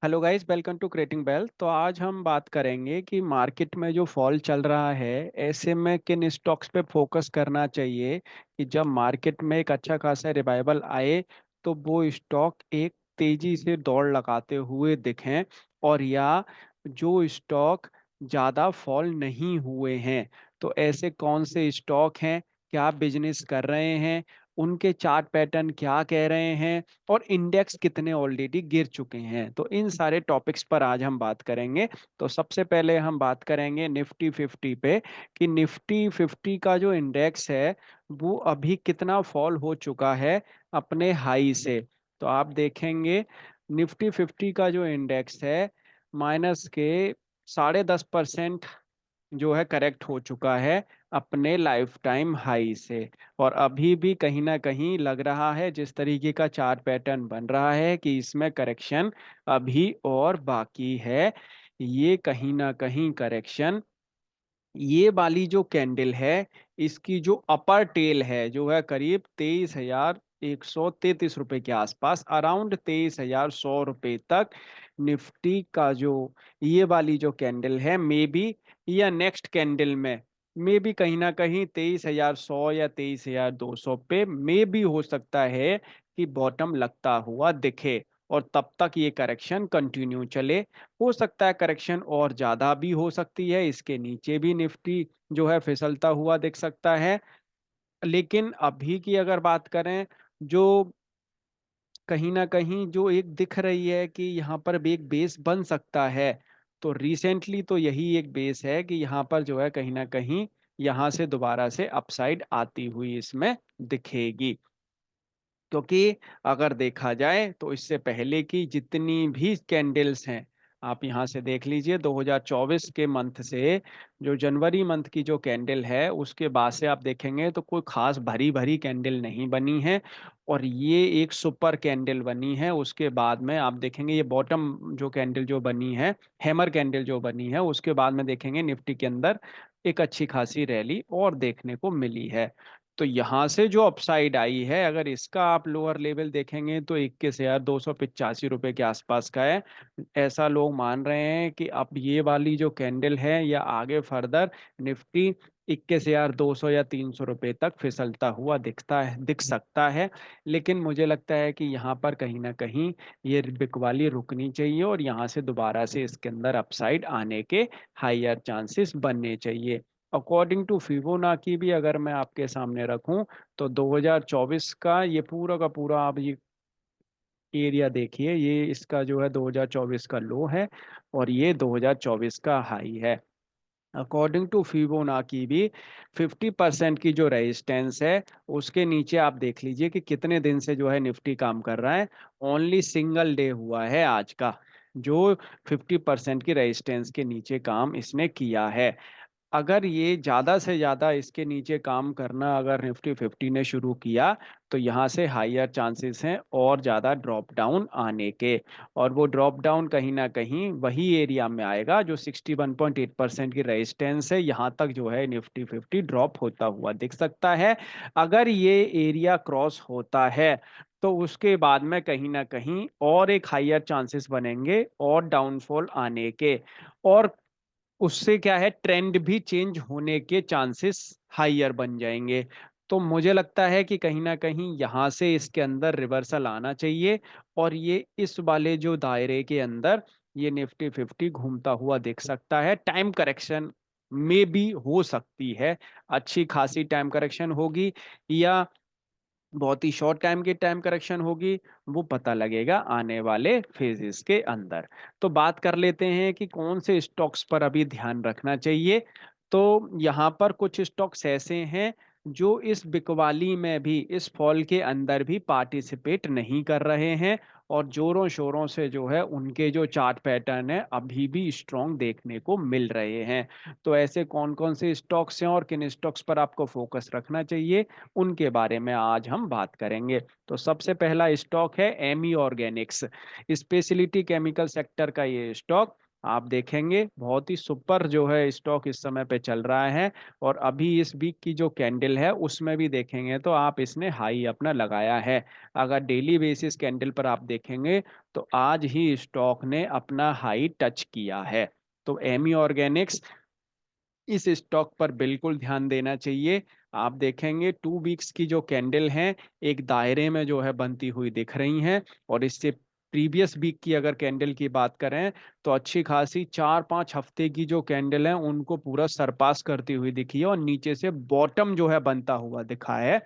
Hello guys, welcome to creating wealth. तो आज हम बात करेंगे कि मार्केट में जो फॉल चल रहा है, ऐसे में किन स्टॉक्स पे फोकस करना चाहिए कि जब मार्केट में एक अच्छा खासा रिवाइवल आए तो वो स्टॉक एक तेजी से दौड़ लगाते हुए दिखें, और या जो स्टॉक ज़्यादा फॉल नहीं हुए हैं। तो ऐसे कौन से स्टॉक हैं, क्या बिजनेस कर रहे हैं, उनके चार्ट पैटर्न क्या कह रहे हैं, और इंडेक्स कितने ऑलरेडी गिर चुके हैं। तो इन सारे टॉपिक्स पर आज हम बात करेंगे। तो सबसे पहले हम बात करेंगे निफ्टी 50 पे कि निफ्टी 50 का जो इंडेक्स है वो अभी कितना फॉल हो चुका है अपने हाई से। तो आप देखेंगे निफ्टी 50 का जो इंडेक्स है माइनस के 10.5% जो है करेक्ट हो चुका है अपने लाइफ टाइम हाई से। और अभी भी कहीं ना कहीं लग रहा है, जिस तरीके का चार्ट पैटर्न बन रहा है, कि इसमें करेक्शन अभी और बाकी है। ये कहीं ना कहीं करेक्शन, ये वाली जो कैंडल है, इसकी जो अपर टेल है जो है करीब 23,133 रुपए के आसपास, अराउंड 23,100 रुपए तक निफ्टी का जो ये वाली जो कैंडल है, मे बी या नेक्स्ट कैंडल में मे बी कहीं ना कहीं 23,100 या 23,200 पे मे बी हो सकता है कि बॉटम लगता हुआ दिखे, और तब तक ये करेक्शन कंटिन्यू चले। हो सकता है करेक्शन और ज्यादा भी हो सकती है, इसके नीचे भी निफ्टी जो है फिसलता हुआ दिख सकता है। लेकिन अभी की अगर बात करें, जो कहीं ना कहीं जो एक दिख रही है कि यहाँ पर भी एक बेस बन सकता है, तो रिसेंटली तो यही एक बेस है कि यहाँ पर जो है कहीं ना कहीं यहाँ से दोबारा से अपसाइड आती हुई इसमें दिखेगी। क्योंकि अगर देखा जाए तो इससे पहले की जितनी भी कैंडल्स हैं, आप यहाँ से देख लीजिए 2024 के मंथ से, जो जनवरी मंथ की जो कैंडल है उसके बाद से आप देखेंगे तो कोई खास भरी भरी कैंडल नहीं बनी है। और ये एक सुपर कैंडल बनी है, उसके बाद में आप देखेंगे ये बॉटम जो कैंडल जो बनी है, हैमर कैंडल जो बनी है, उसके बाद में देखेंगे निफ्टी के अंदर एक अच्छी खासी रैली और देखने को मिली है। तो यहाँ से जो अपसाइड आई है, अगर इसका आप लोअर लेवल देखेंगे तो 21,285 रुपए के आसपास का है। ऐसा लोग मान रहे हैं कि अब ये वाली जो कैंडल है या आगे फर्दर निफ्टी 21,200 या 300 रुपए तक फिसलता हुआ दिख सकता है। लेकिन मुझे लगता है कि यहाँ पर कहीं ना कहीं ये बिकवाली रुकनी चाहिए, और यहाँ से दोबारा से इसके अंदर अपसाइड आने के हायर चांसेस बनने चाहिए। अकॉर्डिंग टू फिबोनाची भी अगर मैं आपके सामने रखूं, तो 2024 का ये पूरा का पूरा आप ये एरिया देखिए, ये इसका जो है 2024 का लो है, और ये 2024 का हाई है। अकॉर्डिंग टू फिबोनाची भी 50% की जो रेजिस्टेंस है उसके नीचे आप देख लीजिए कि कितने दिन से जो है निफ्टी काम कर रहा है। ओनली सिंगल डे हुआ है आज का जो 50% की रेजिस्टेंस के नीचे काम इसने किया है। अगर ये ज़्यादा से ज़्यादा इसके नीचे काम करना अगर निफ्टी 50 ने शुरू किया, तो यहाँ से हायर चांसेस हैं और ज़्यादा ड्रॉप डाउन आने के। और वो ड्रॉप डाउन कहीं ना कहीं वही एरिया में आएगा जो 61.8% की रेजिस्टेंस है, यहाँ तक जो है निफ्टी 50 ड्रॉप होता हुआ दिख सकता है। अगर ये एरिया क्रॉस होता है तो उसके बाद में कहीं ना कहीं और एक हायर चांसेस बनेंगे और डाउनफॉल आने के। और उससे क्या है, ट्रेंड भी चेंज होने के चांसेस हाइयर बन जाएंगे। तो मुझे लगता है कि कहीं ना कहीं यहाँ से इसके अंदर रिवर्सल आना चाहिए, और ये इस वाले जो दायरे के अंदर ये निफ्टी 50 घूमता हुआ दिख सकता है। टाइम करेक्शन में भी हो सकती है, अच्छी खासी टाइम करेक्शन होगी या बहुत ही शॉर्ट टाइम की टाइम करेक्शन होगी, वो पता लगेगा आने वाले फेजेस के अंदर। तो बात कर लेते हैं कि कौन से स्टॉक्स पर अभी ध्यान रखना चाहिए। तो यहाँ पर कुछ स्टॉक्स ऐसे हैं जो इस बिकवाली में भी, इस फॉल के अंदर भी पार्टिसिपेट नहीं कर रहे हैं, और जोरों शोरों से जो है उनके जो चार्ट पैटर्न है अभी भी स्ट्रॉन्ग देखने को मिल रहे हैं। तो ऐसे कौन कौन से स्टॉक्स हैं और किन स्टॉक्स पर आपको फोकस रखना चाहिए, उनके बारे में आज हम बात करेंगे। तो सबसे पहला स्टॉक है Ami Organics, speciality chemical sector का ये स्टॉक। आप देखेंगे बहुत ही सुपर जो है स्टॉक इस समय पे चल रहा है। और अभी इस वीक की जो कैंडल है उसमें भी देखेंगे तो आप इसने हाई अपना लगाया है। अगर डेली बेसिस कैंडल पर आप देखेंगे तो आज ही स्टॉक ने अपना हाई टच किया है। तो एमी ऑर्गेनिक्स, इस स्टॉक पर बिल्कुल ध्यान देना चाहिए। आप देखेंगे 2 वीक्स की जो कैंडल है एक दायरे में जो है बनती हुई दिख रही हैं। और इससे प्रीवियस वीक की अगर कैंडल की बात करें तो अच्छी खासी 4-5 हफ्ते की जो कैंडल है उनको पूरा सरपास करती हुई दिखी है और नीचे से बॉटम जो है बनता हुआ दिखा है।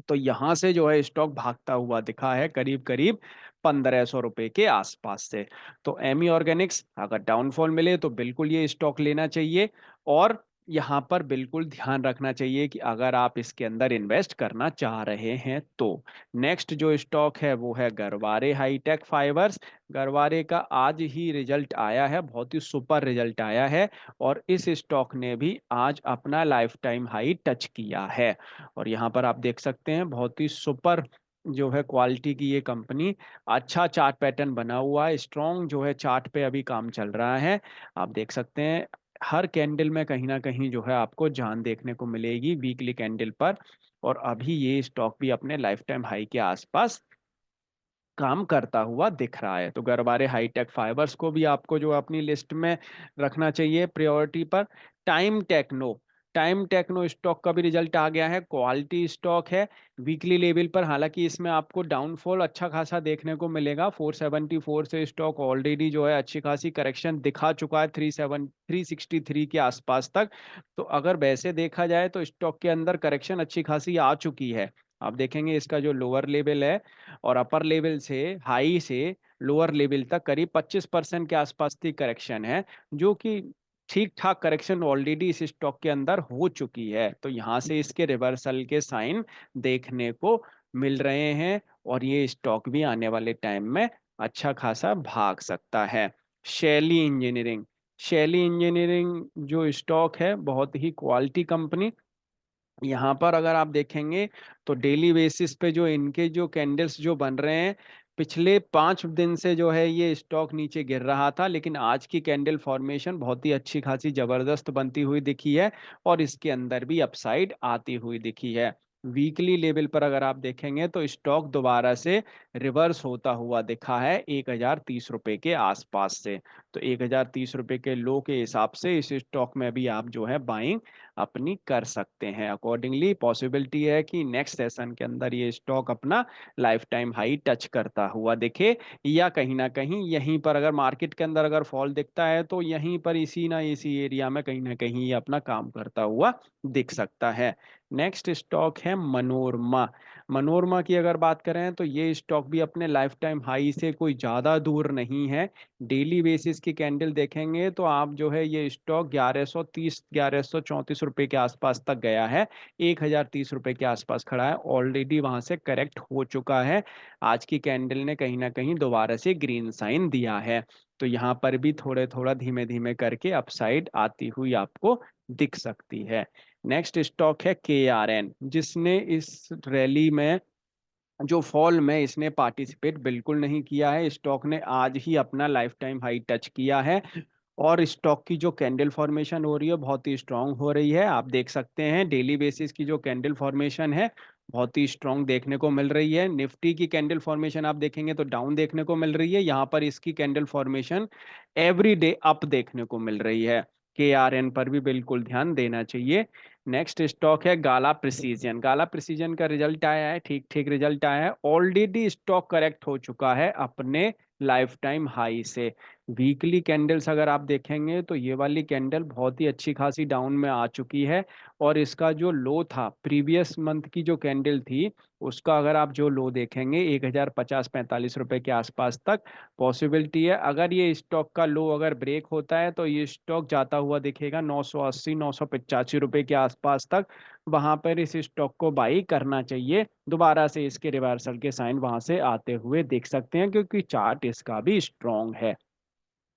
तो यहां से जो है स्टॉक भागता हुआ दिखा है करीब करीब 1500 रुपए के आसपास से। तो एमी ऑर्गेनिक्स अगर डाउनफॉल मिले तो बिल्कुल ये स्टॉक लेना चाहिए। और यहाँ पर बिल्कुल ध्यान रखना चाहिए कि अगर आप इसके अंदर इन्वेस्ट करना चाह रहे हैं तो। नेक्स्ट जो स्टॉक है वो है गरवारे हाईटेक फाइबर्स। गरवारे का आज ही रिजल्ट आया है, बहुत ही सुपर रिजल्ट आया है। और इस स्टॉक ने भी आज अपना लाइफ टाइम हाई टच किया है। और यहाँ पर आप देख सकते हैं बहुत ही सुपर जो है क्वालिटी की ये कंपनी, अच्छा चार्ट पैटर्न बना हुआ है, स्ट्रॉन्ग जो है चार्ट पे अभी काम चल रहा है। आप देख सकते हैं हर कैंडल में कहीं ना कहीं जो है आपको जान देखने को मिलेगी वीकली कैंडल पर। और अभी ये स्टॉक भी अपने लाइफ टाइम हाई के आसपास काम करता हुआ दिख रहा है। तो गरवारे हाईटेक फाइबर्स को भी आपको जो अपनी लिस्ट में रखना चाहिए प्रायोरिटी पर। Time Techno, Time Techno stock का भी रिजल्ट आ गया है, क्वालिटी स्टॉक है वीकली लेवल पर। हालांकि इसमें आपको डाउनफॉल अच्छा खासा देखने को मिलेगा, 474 से स्टॉक ऑलरेडी जो है अच्छी खासी करेक्शन दिखा चुका है 363 के आसपास तक। तो अगर वैसे देखा जाए तो स्टॉक के अंदर करेक्शन अच्छी खासी आ चुकी है। आप देखेंगे इसका जो लोअर लेवल है और अपर लेवल से हाई से लोअर लेवल तक करीब 25% के आसपास की करेक्शन है, जो कि ठीक ठाक करेक्शन ऑलरेडी इस स्टॉक के अंदर हो चुकी है। तो यहाँ से इसके रिवर्सल के साइन देखने को मिल रहे हैं और ये स्टॉक भी आने वाले टाइम में अच्छा खासा भाग सकता है। शैली इंजीनियरिंग, शैली इंजीनियरिंग जो स्टॉक है बहुत ही क्वालिटी कंपनी। यहाँ पर अगर आप देखेंगे तो डेली बेसिस पे जो इनके जो कैंडल्स जो बन रहे हैं, पिछले 5 दिन से जो है ये स्टॉक नीचे गिर रहा था, लेकिन आज की कैंडल फॉर्मेशन बहुत ही अच्छी खासी जबरदस्त बनती हुई दिखी है और इसके अंदर भी अपसाइड आती हुई दिखी है। वीकली लेवल पर अगर आप देखेंगे तो स्टॉक दोबारा से रिवर्स होता हुआ दिखा है 1030 रुपए के आसपास से। तो 1030 रुपए के लो के हिसाब से इस स्टॉक में भी आप जो है बाइंग अपनी कर सकते हैं। अकॉर्डिंगली पॉसिबिलिटी है कि नेक्स्ट सेशन के अंदर ये स्टॉक अपना लाइफ टाइम हाई टच करता हुआ दिखे, या कहीं ना कहीं यहीं पर अगर मार्केट के अंदर अगर फॉल दिखता है तो यहीं पर इसी ना इसी एरिया में कहीं ना कहीं ये अपना काम करता हुआ दिख सकता है। नेक्स्ट स्टॉक है मनोरमा। मनोरमा की अगर बात करें तो ये स्टॉक भी अपने लाइफ टाइम हाई से कोई ज़्यादा दूर नहीं है। डेली बेसिस की कैंडल देखेंगे तो आप जो है ये स्टॉक 1134 रुपए के आसपास तक गया है, 1030 रुपए के आसपास खड़ा है, ऑलरेडी वहां से करेक्ट हो चुका है। आज की कैंडल ने कहीं ना कहीं दोबारा से ग्रीन साइन दिया है। तो यहाँ पर भी थोड़े थोड़ा धीमे धीमे करके अपसाइड आती हुई आपको दिख सकती है। नेक्स्ट स्टॉक है KRN, जिसने इस रैली में जो फॉल में इसने पार्टिसिपेट बिल्कुल नहीं किया है। स्टॉक ने आज ही अपना लाइफ टाइम हाई टच किया है और स्टॉक की जो कैंडल फॉर्मेशन हो रही है बहुत ही स्ट्रांग हो रही है। आप देख सकते हैं डेली बेसिस की जो कैंडल फॉर्मेशन है बहुत ही स्ट्रांग देखने को मिल रही है। निफ्टी की कैंडल फॉर्मेशन आप देखेंगे तो डाउन देखने को मिल रही है, यहाँ पर इसकी candle formation every day up देखने को मिल रही है। KRN पर भी बिल्कुल ध्यान देना चाहिए। नेक्स्ट स्टॉक है गाला प्रिसीजन। गाला प्रिसीजन का रिजल्ट आया है, ठीक ठीक रिजल्ट आया है, ऑलरेडी स्टॉक करेक्ट हो चुका है अपने लाइफ टाइम हाई से। वीकली कैंडल्स अगर आप देखेंगे तो ये वाली कैंडल बहुत ही अच्छी खासी डाउन में आ चुकी है और इसका जो लो था प्रीवियस मंथ की जो कैंडल थी उसका अगर आप जो लो देखेंगे 1050-45 रुपए के आसपास तक पॉसिबिलिटी है। अगर ये स्टॉक का लो अगर ब्रेक होता है तो ये स्टॉक जाता हुआ दिखेगा 980-985 रुपए के आसपास तक। वहां पर इस स्टॉक को बाई करना चाहिए, दोबारा से इसके रिवर्सल के साइन वहां से आते हुए देख सकते हैं क्योंकि चार्ट इसका भी स्ट्रॉन्ग है।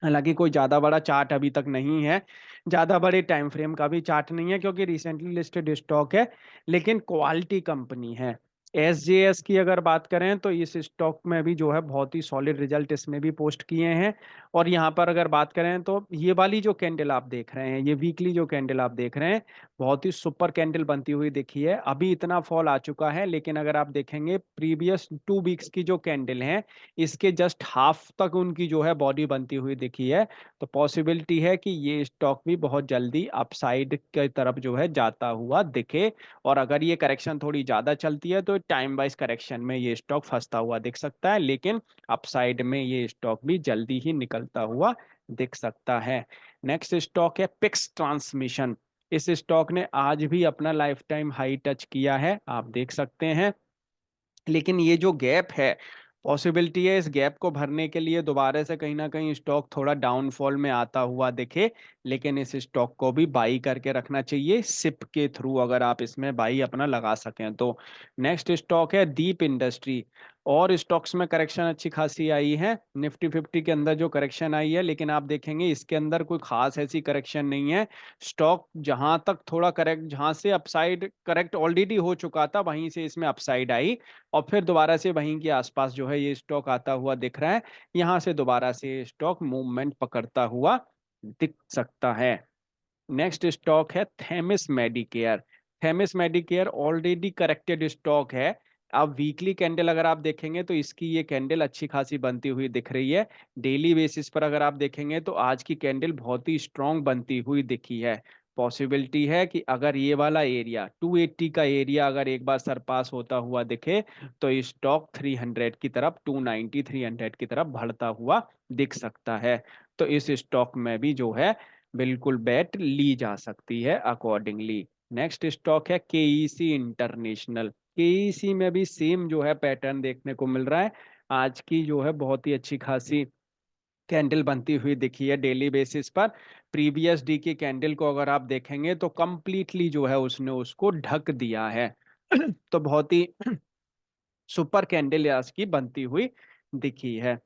हालांकि कोई ज्यादा बड़ा चार्ट अभी तक नहीं है, ज्यादा बड़े टाइम फ्रेम का भी चार्ट नहीं है क्योंकि रिसेंटली लिस्टेड स्टॉक है, लेकिन क्वालिटी कंपनी है। SJS की अगर बात करें तो इस स्टॉक में भी जो है बहुत ही सॉलिड रिजल्ट इसमें भी पोस्ट किए हैं। और यहाँ पर अगर बात करें तो ये वाली जो कैंडल आप देख रहे हैं, ये वीकली जो कैंडल आप देख रहे हैं, बहुत ही सुपर कैंडल बनती हुई दिखी है। अभी इतना फॉल आ चुका है, लेकिन अगर आप देखेंगे प्रीवियस 2 वीक्स की जो कैंडल है, इसके जस्ट हाफ तक उनकी जो है बॉडी बनती हुई दिखी है। तो पॉसिबिलिटी है कि ये स्टॉक भी बहुत जल्दी अपसाइड की तरफ जो है जाता हुआ दिखे। और अगर ये करेक्शन थोड़ी ज्यादा चलती है तो टाइम वाइज करेक्शन में ये स्टॉक फंसता हुआ दिख सकता है, लेकिन अपसाइड में ये स्टॉक भी जल्दी ही निकलता हुआ दिख सकता है। नेक्स्ट स्टॉक है पिक्स ट्रांसमिशन। इस स्टॉक ने आज भी अपना लाइफ टाइम हाई टच किया है, आप देख सकते हैं। लेकिन ये जो गैप है, पॉसिबिलिटी है इस गैप को भरने के लिए दोबारा से कहीं ना कहीं स्टॉक थोड़ा डाउनफॉल में आता हुआ दिखे। लेकिन इस स्टॉक को भी बाई करके रखना चाहिए सिप के थ्रू, अगर आप इसमें बाई अपना लगा सकें तो। नेक्स्ट स्टॉक है दीप इंडस्ट्री। और स्टॉक्स में करेक्शन अच्छी खासी आई है, निफ्टी 50 के अंदर जो करेक्शन आई है, लेकिन आप देखेंगे इसके अंदर कोई खास ऐसी करेक्शन नहीं है। स्टॉक जहां तक थोड़ा करेक्ट, जहां से अपसाइड करेक्ट ऑलरेडी हो चुका था, वहीं से इसमें अपसाइड आई और फिर दोबारा से वहीं के आसपास जो है ये स्टॉक आता हुआ दिख रहा है। यहाँ से दोबारा से स्टॉक मूवमेंट पकड़ता हुआ दिख सकता है। नेक्स्ट स्टॉक है Themis Medicare. Themis Medicare already corrected stock है। अब वीकली कैंडल अगर आप देखेंगे तो इसकी ये कैंडल अच्छी खासी बनती हुई दिख रही है। डेली बेसिस पर अगर आप देखेंगे तो आज की कैंडल बहुत ही स्ट्रांग बनती हुई दिखी है। पॉसिबिलिटी है कि अगर ये वाला एरिया 280 का एरिया अगर एक बार सरपास होता हुआ दिखे तो स्टॉक 300 की तरफ, 290 300 की तरफ बढ़ता हुआ दिख सकता है। तो इस स्टॉक में भी जो है बिल्कुल बेट ली जा सकती है अकॉर्डिंगली। नेक्स्ट स्टॉक है केईसी इंटरनेशनल। केईसी में भी सेम जो है पैटर्न देखने को मिल रहा है। आज की जो है बहुत ही अच्छी खासी कैंडल बनती हुई दिखी है डेली बेसिस पर। प्रीवियस डी की कैंडल को अगर आप देखेंगे तो कंप्लीटली जो है उसने उसको ढक दिया है। तो बहुत ही सुपर कैंडल आज की बनती हुई दिखी है।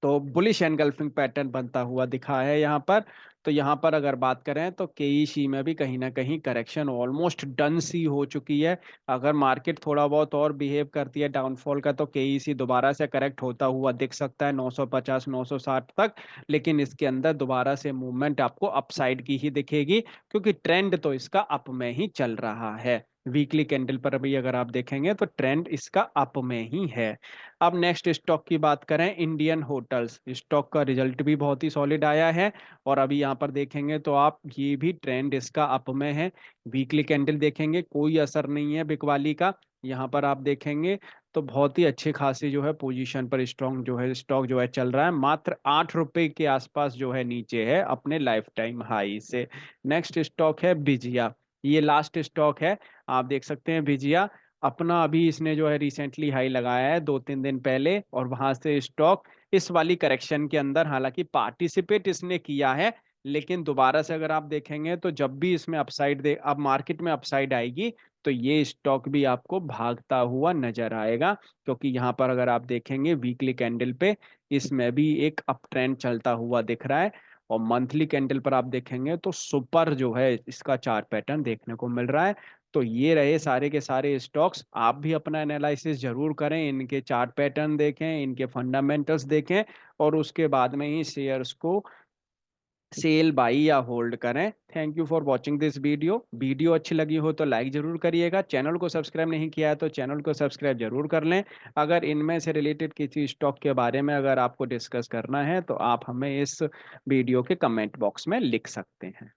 तो बुलिश एनगल्फिंग पैटर्न बनता हुआ दिखा है यहाँ पर। तो यहाँ पर अगर बात करें तो केईसी में भी कहीं ना कहीं करेक्शन ऑलमोस्ट डन सी हो चुकी है। अगर मार्केट थोड़ा बहुत और बिहेव करती है डाउनफॉल का तो केईसी दोबारा से करेक्ट होता हुआ दिख सकता है 950 960 तक। लेकिन इसके अंदर दोबारा से मूवमेंट आपको अपसाइड की ही दिखेगी, क्योंकि ट्रेंड तो इसका अप में ही चल रहा है। वीकली कैंडल पर भी अगर आप देखेंगे तो ट्रेंड इसका अप में ही है। अब नेक्स्ट स्टॉक की बात करें, इंडियन होटल्स। स्टॉक का रिजल्ट भी बहुत ही सॉलिड आया है और अभी यहाँ पर देखेंगे तो आप ये भी ट्रेंड इसका अप में है। वीकली कैंडल देखेंगे कोई असर नहीं है बिकवाली का। यहाँ पर आप देखेंगे तो बहुत ही अच्छी खासी जो है पोजीशन पर स्ट्रॉन्ग जो है स्टॉक जो है चल रहा है, मात्र 8 रुपए के आसपास जो है नीचे है अपने लाइफ टाइम हाई से। नेक्स्ट स्टॉक है विजया। ये लास्ट स्टॉक है। आप देख सकते हैं विजया अपना अभी इसने जो है रिसेंटली हाई लगाया है 2-3 दिन पहले, और वहां से स्टॉक इस वाली करेक्शन के अंदर हालांकि पार्टिसिपेट इसने किया है। लेकिन दोबारा से अगर आप देखेंगे तो जब भी इसमें अपसाइड दे, अब मार्केट में अपसाइड आएगी तो ये स्टॉक भी आपको भागता हुआ नजर आएगा। क्योंकि यहाँ पर अगर आप देखेंगे वीकली कैंडल पे इसमें भी एक अप ट्रेंड चलता हुआ दिख रहा है। और मंथली कैंडल पर आप देखेंगे तो सुपर जो है इसका चार्ट पैटर्न देखने को मिल रहा है। तो ये रहे सारे के सारे स्टॉक्स। आप भी अपना एनालिसिस जरूर करें, इनके चार्ट पैटर्न देखें, इनके फंडामेंटल्स देखें और उसके बाद में ही शेयर्स को सेल बाई या होल्ड करें। Thank you for watching this video. Video अच्छी लगी हो तो लाइक जरूर करिएगा, चैनल को सब्सक्राइब नहीं किया है तो चैनल को सब्सक्राइब जरूर कर लें। अगर इनमें से रिलेटेड किसी स्टॉक के बारे में अगर आपको डिस्कस करना है तो आप हमें इस वीडियो के कमेंट बॉक्स में लिख सकते हैं।